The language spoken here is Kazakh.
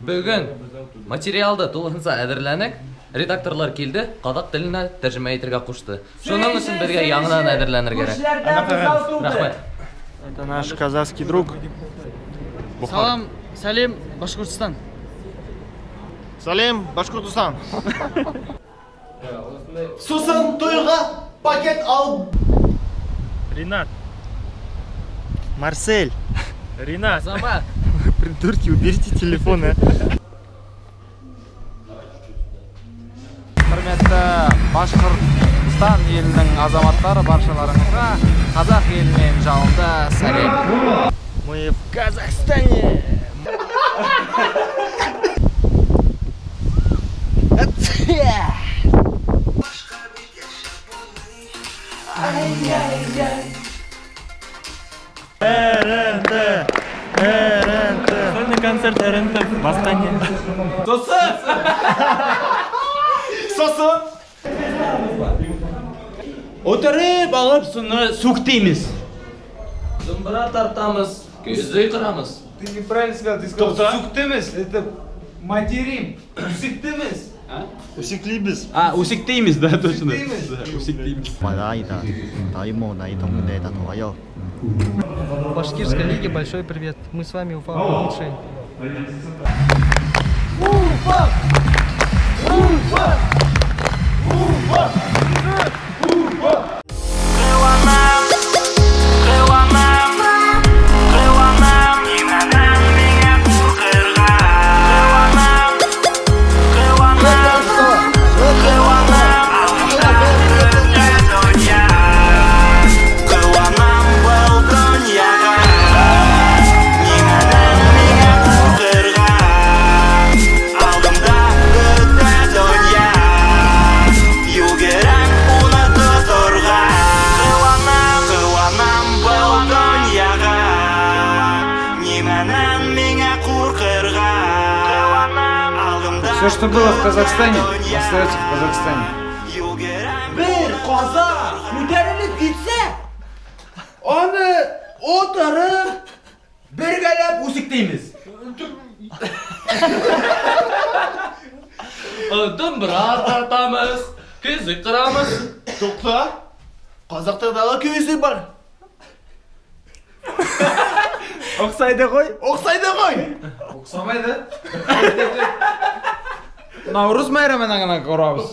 Бүгін материалды толығынса әдірленік, редакторлар келді, қазақ тіліне тәржіме етірге қошты. Шоның үшін бірге яңынан әдірленір керек. Рахмет. Это наш казахский друг. Салам, Салим, Башкортостан. Салим, Башкортостан. Сусын тойға пакет алып. Ринат. Марсель. Ринат. Азамат. Придурки, уберите телефоны. Құрметті Башқұртстан елінің азаматтары баршаларыңызға қазақ елінен жалынды сәлем. Мы в Казахстане. РНТ. Сольный концерт РНТ в Астане. Сосын. Отырып алып соны сөктейміз. Зымбыра тартамыз, көзді қырамыз. Ты неправильно сказал, ты сказал суктемес, это материм, усиктемес. Усеклибис. Усектейміз, да, точно. Усиктемес. Башкирской лиге большой привет. Мы с вами Уфа лучшие. Все, что было в Казахстане, остается в Казахстане. Bir қазақ көтеріліп кетсе, оны отырып, біргелеп усектейміз. Зымбыра тартамыз, көзді қырамыз. Тоқта, қазақтардағы көзі бар. Оқсайды ғой. Оқсайды ғой. Оксамайды. Наурыз майрамына ғана көреміз.